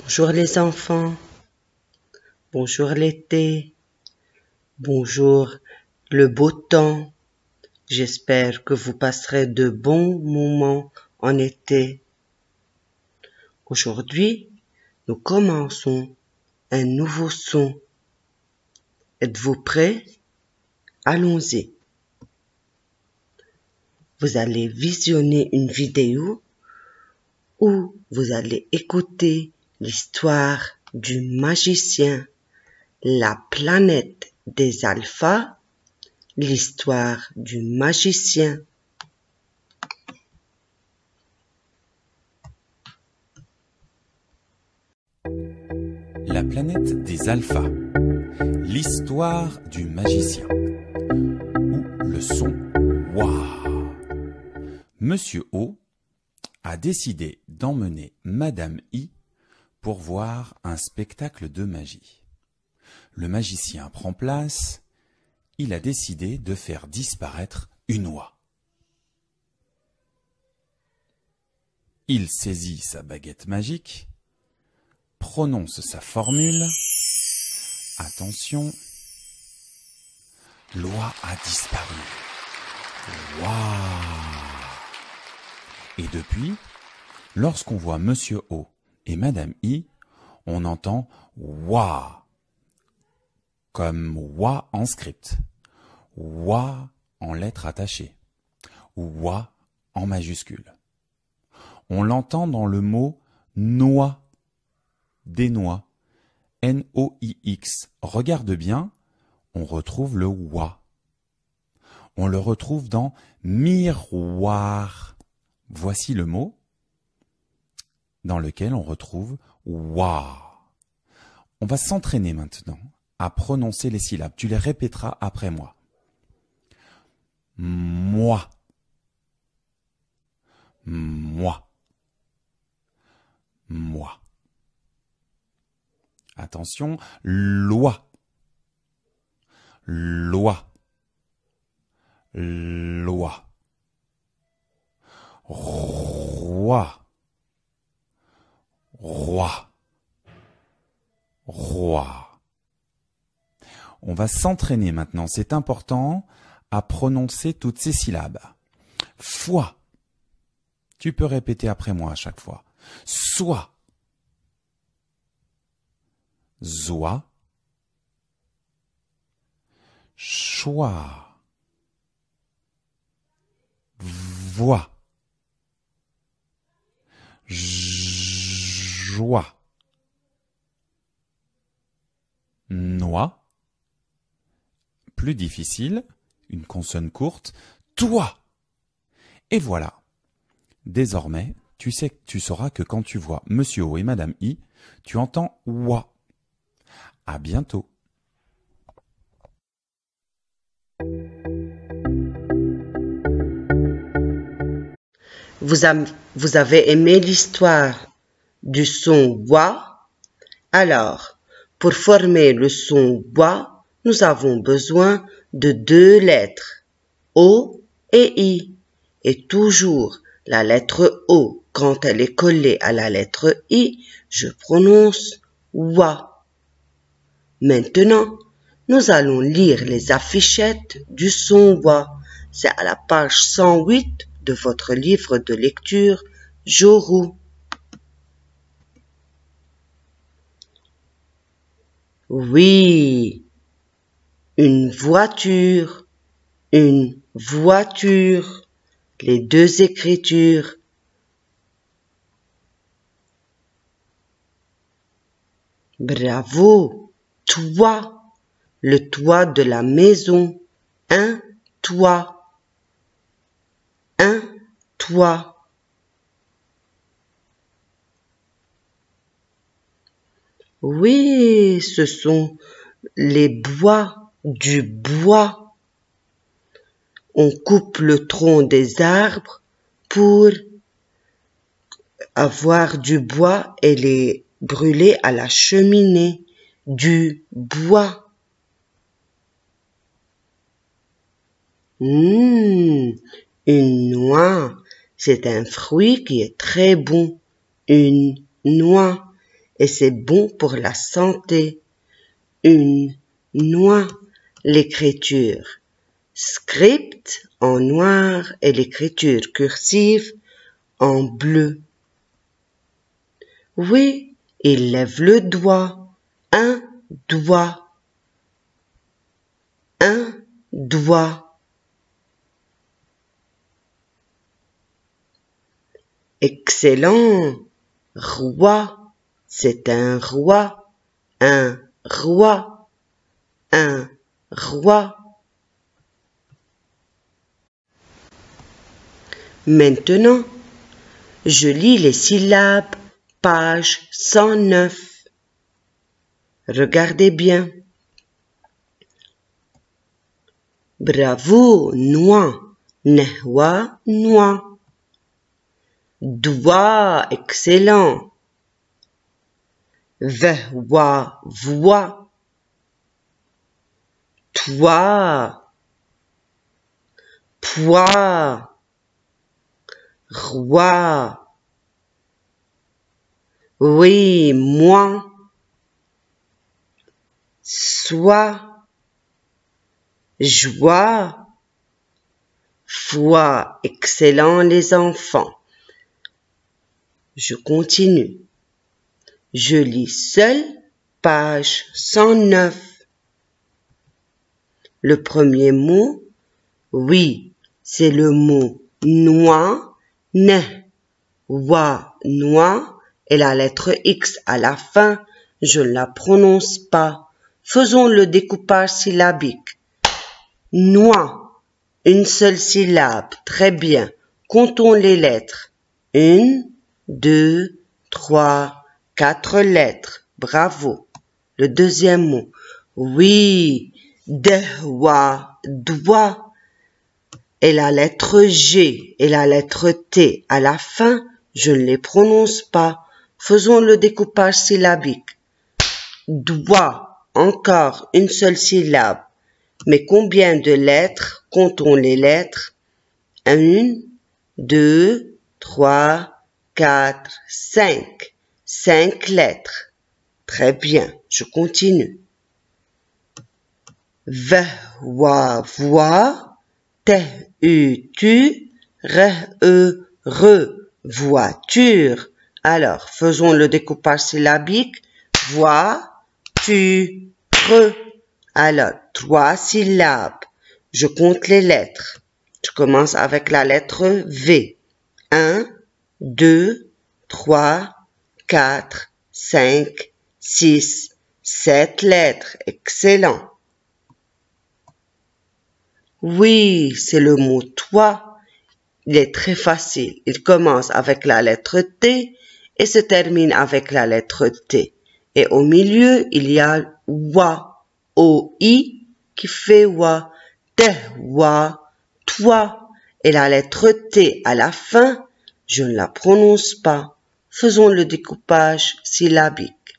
Bonjour les enfants, bonjour l'été, bonjour le beau temps. J'espère que vous passerez de bons moments en été. Aujourd'hui, nous commençons un nouveau son. Êtes-vous prêts? Allons-y. Vous allez visionner une vidéo où vous allez écouter l'histoire du magicien, la planète des alphas, l'histoire du magicien. La planète des alphas, l'histoire du magicien, ou le son Wa. Monsieur O a décidé d'emmener Madame I pour voir un spectacle de magie. Le magicien prend place, il a décidé de faire disparaître une oie. Il saisit sa baguette magique, prononce sa formule. Attention, l'oie a disparu. Waouh! Et depuis, lorsqu'on voit Monsieur O et Madame I, on entend Wa, comme Wa en script, Wa en lettres attachées, ou Wa en majuscule. On l'entend dans le mot noix, des noix, N-O-I-X. Regarde bien, on retrouve le Wa. On le retrouve dans miroir. Voici le mot dans lequel on retrouve Wa. On va s'entraîner maintenant à prononcer les syllabes. Tu les répéteras après moi. Moi. Moi. Moi. Attention, loi. Loi. Loi. Roi. Roi. Roi. On va s'entraîner maintenant, c'est important, à prononcer toutes ces syllabes. Foi. Tu peux répéter après moi à chaque fois. Soit. Zoa. Choix. Voix. Joie. Noix. Plus difficile, une consonne courte. Toi. Et voilà. Désormais, tu sauras que quand tu vois Monsieur O et Madame I, tu entends Wa. À bientôt. Vous avez aimé l'histoire du son Wa? Alors, pour former le son Wa, nous avons besoin de deux lettres, O et I. Et toujours la lettre O, quand elle est collée à la lettre I, je prononce Wa. Maintenant, nous allons lire les affichettes du son Wa. C'est à la page 108 de votre livre de lecture Joru. Oui, une voiture, une voiture, les deux écritures. Bravo, toit, le toit de la maison, un toit, un toit. Oui, ce sont les bois, du bois. On coupe le tronc des arbres pour avoir du bois et les brûler à la cheminée. Du bois. Une noix, c'est un fruit qui est très bon. Une noix. et c'est bon pour la santé. Une noix, l'écriture script en noir et l'écriture cursive en bleu. Oui, il lève le doigt, un doigt, un doigt. Excellent, roi, c'est un roi, un roi, un roi. Maintenant, je lis les syllabes, page 109. Regardez bien. Bravo, noix, nehwa, noix. Doigt, excellent. Vehwa, voix. Toi, poids. Roi. Oui, moi. Sois. Joie. Foi. Excellent les enfants. Je continue. Je lis seul, page 109. Le premier mot, oui, c'est le mot noix, ne, wa, noix, et la lettre X à la fin, je ne la prononce pas. Faisons le découpage syllabique. Noix, une seule syllabe, très bien. Comptons les lettres. 1, 2, 3, 4 lettres. Bravo. Le deuxième mot. Oui, dewa, doigt. Et la lettre G et la lettre T à la fin, je ne les prononce pas. Faisons le découpage syllabique. Doigt, encore une seule syllabe. Mais combien de lettres? Comptons les lettres. 1, 2, 3, 4, 5. 5 lettres. Très bien, je continue. V, wa, voix. T, u, tu. R, e, re, voiture. Alors, faisons le découpage syllabique. Voix, tu, re. Alors, 3 syllabes. Je compte les lettres. Je commence avec la lettre V. 1, 2, 3, 4, 5, 6, 7 lettres. Excellent. Oui, c'est le mot toi. Il est très facile. Il commence avec la lettre T et se termine avec la lettre T. Et au milieu, il y a wa, o-i qui fait wa, te, wa, toi. Et la lettre T à la fin, je ne la prononce pas. Faisons le découpage syllabique.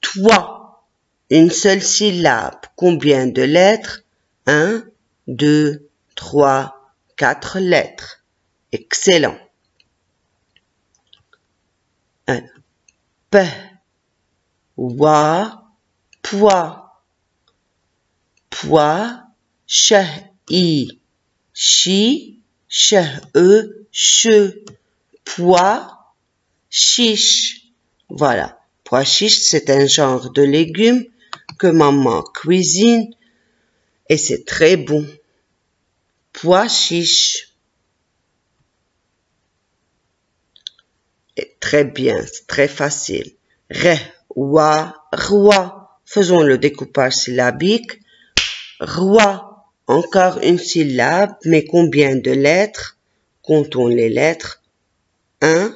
Toi, une seule syllabe. Combien de lettres? 1, 2, 3, 4 lettres. Excellent. P, wa, poids. Poids, che, chi, che, che. Pois chiche. Voilà. Pois chiche, c'est un genre de légumes que maman cuisine et c'est très bon. Pois chiche. Et très bien, c'est très facile. Re, wa, roi. Faisons le découpage syllabique. Roi, encore une syllabe, mais combien de lettres? Comptons les lettres. 1,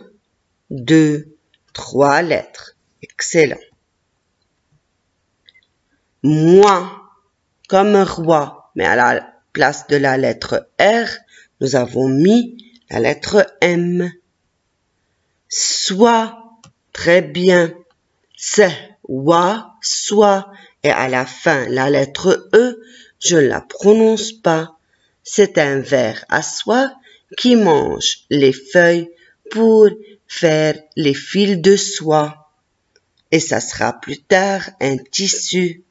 2, 3 lettres. Excellent. Moi, comme roi, mais à la place de la lettre R, nous avons mis la lettre M. Soit, très bien. C'est, wa, soit, et à la fin, la lettre E, je ne la prononce pas. C'est un ver à soie qui mange les feuilles pour faire les fils de soie. et ça sera plus tard un tissu.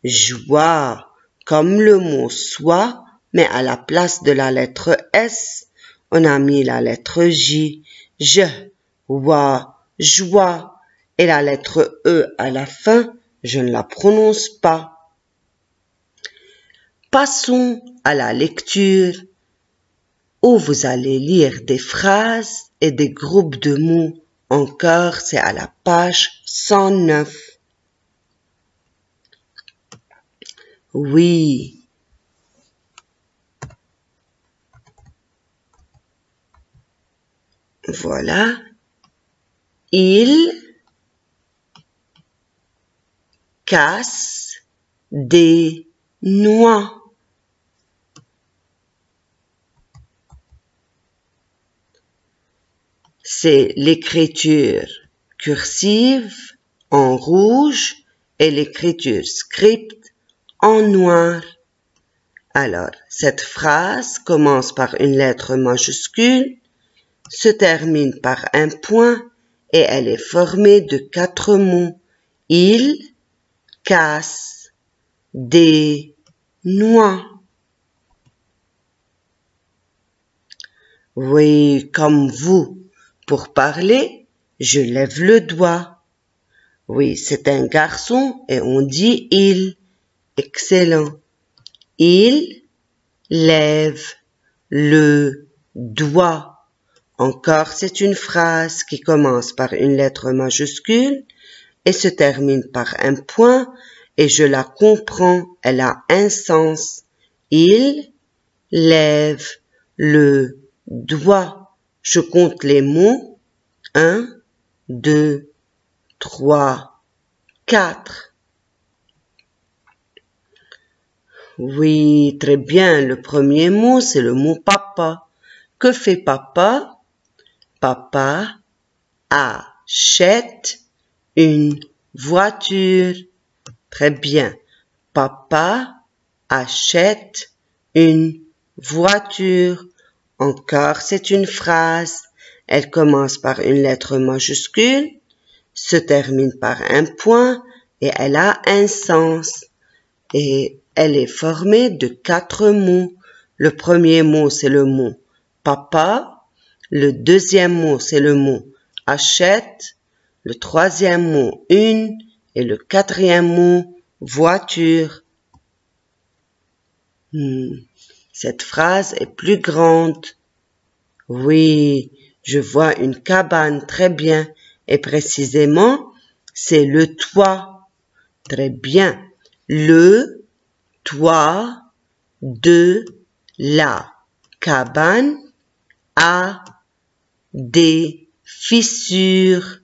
Joie, comme le mot soit, mais à la place de la lettre S, on a mis la lettre J. Je, wa, joie, et la lettre E à la fin, je ne la prononce pas. Passons à la lecture, où vous allez lire des phrases et des groupes de mots. Encore, c'est à la page 109. Oui. Voilà. Il casse des noix. C'est l'écriture cursive en rouge et l'écriture script en noir. Alors, cette phrase commence par une lettre majuscule, se termine par un point et elle est formée de 4 mots. Il casse des noix. Oui, comme vous. Pour parler, je lève le doigt. Oui, c'est un garçon et on dit il. Excellent. Il lève le doigt. Encore, c'est une phrase qui commence par une lettre majuscule et se termine par un point et je la comprends, elle a un sens. Il lève le doigt. Je compte les mots. 1, 2, 3, 4. Oui, très bien. Le premier mot, c'est le mot papa. Que fait papa? Papa achète une voiture. Très bien. Papa achète une voiture. Encore, c'est une phrase. Elle commence par une lettre majuscule, se termine par un point et elle a un sens. Et elle est formée de 4 mots. Le premier mot, c'est le mot papa. Le deuxième mot, c'est le mot achète. Le troisième mot, une. Et le quatrième mot, voiture. Cette phrase est plus grande. Oui, je vois une cabane, très bien. Et précisément, c'est le toit. Très bien. Le toit de la cabane a des fissures.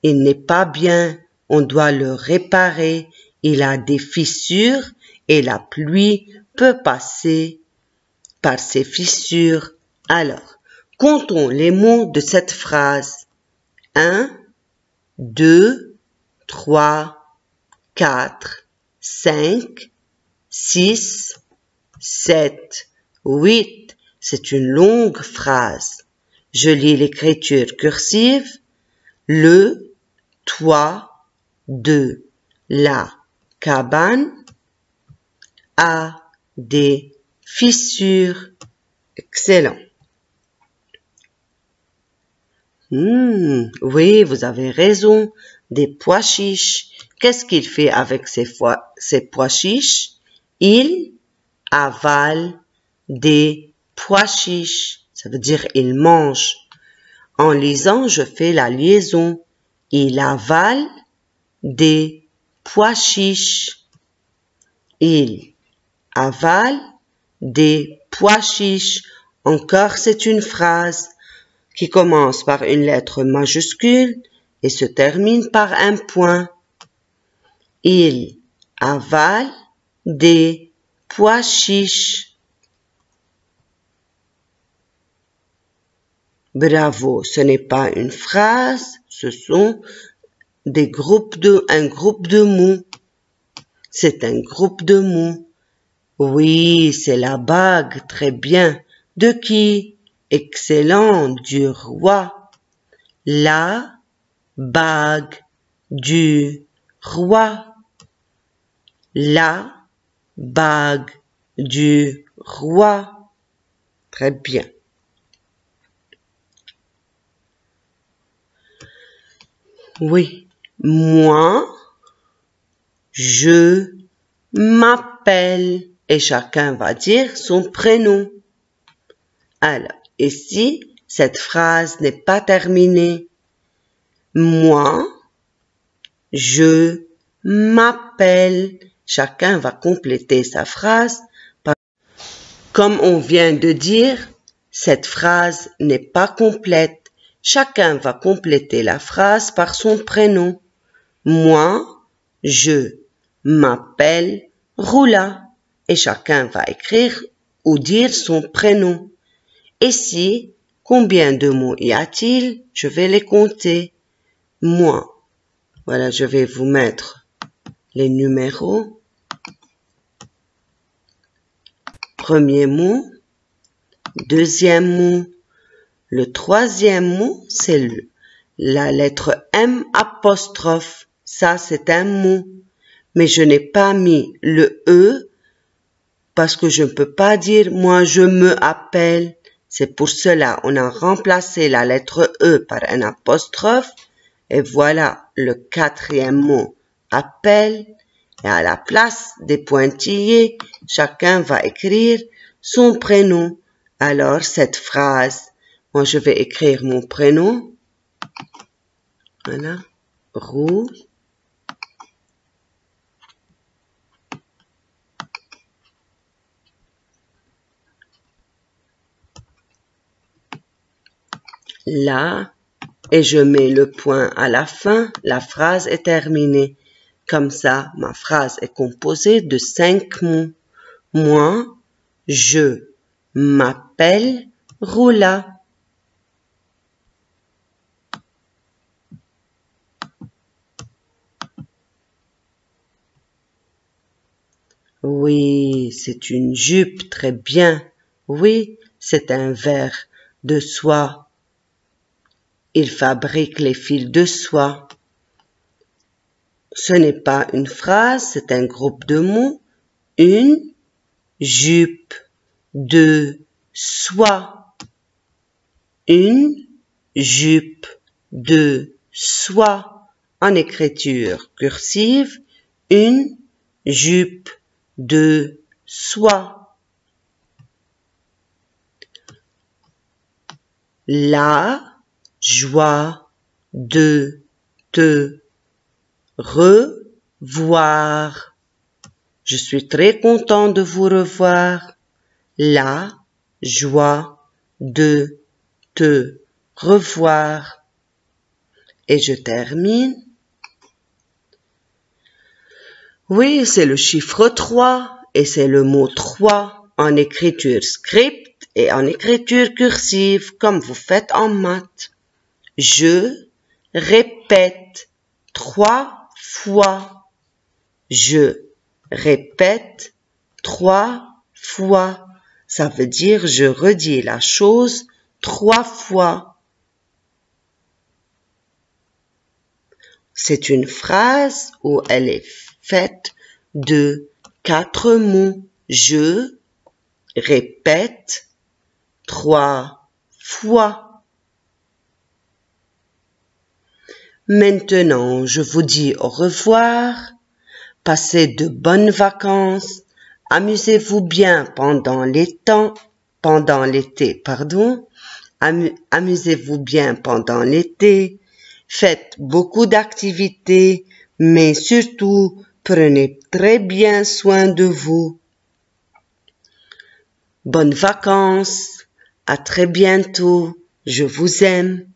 Il n'est pas bien. On doit le réparer. Il a des fissures et la pluie peut passer par ces fissures. Alors, comptons les mots de cette phrase. 1, 2, 3, 4, 5, 6, 7, 8. C'est une longue phrase. Je lis l'écriture cursive. Le toit de la cabane a des fissures. Excellent. Oui, vous avez raison. Des pois chiches. Qu'est-ce qu'il fait avec ces pois chiches? Il avale des pois chiches. Ça veut dire il mange. En lisant, je fais la liaison. Il avale des pois chiches. Il avale des pois chiches. Encore, c'est une phrase qui commence par une lettre majuscule et se termine par un point. Il avale des pois chiches. Bravo, ce n'est pas une phrase, ce sont un groupe de mots. C'est un groupe de mots. Oui, c'est la bague, très bien. De qui? Excellent, du roi. La bague du roi. La bague du roi. Très bien. Oui, moi, je m'appelle. Et chacun va dire son prénom. Alors, ici, cette phrase n'est pas terminée. Moi, je m'appelle. Chacun va compléter sa phrase. Comme on vient de dire, cette phrase n'est pas complète. Chacun va compléter la phrase par son prénom. Moi, je m'appelle Roula. Et chacun va écrire ou dire son prénom. Ici, combien de mots y a-t-il? Je vais les compter. Moi. Voilà, je vais vous mettre les numéros. Premier mot. Deuxième mot. Le troisième mot, c'est la lettre M apostrophe. Ça, c'est un mot. Mais je n'ai pas mis le E parce que je ne peux pas dire « moi, je me appelle ». C'est pour cela on a remplacé la lettre E par un apostrophe. Et voilà le quatrième mot « appelle ». Et à la place des pointillés, chacun va écrire son prénom. Alors, cette phrase, moi, je vais écrire mon prénom. Voilà. Roux. Là, et je mets le point à la fin, la phrase est terminée. Comme ça, ma phrase est composée de 5 mots. Moi, je m'appelle Roula. Oui, c'est une jupe, très bien. Oui, c'est un ver de soie. Il fabrique les fils de soie. Ce n'est pas une phrase, c'est un groupe de mots. Une jupe de soie. Une jupe de soie. En écriture cursive, une jupe de soie. La joie de te revoir. Je suis très content de vous revoir. La joie de te revoir. Et je termine. Oui, c'est le chiffre 3 et c'est le mot 3 en écriture script et en écriture cursive comme vous faites en maths. Je répète 3 fois. Je répète 3 fois. Ça veut dire je redis la chose 3 fois. C'est une phrase où elle est faite de 4 mots. Je répète 3 fois. Maintenant, je vous dis au revoir. Passez de bonnes vacances. Amusez-vous bien pendant l'été, Amusez-vous bien pendant l'été. Faites beaucoup d'activités, mais surtout, prenez très bien soin de vous. Bonnes vacances. À très bientôt. Je vous aime.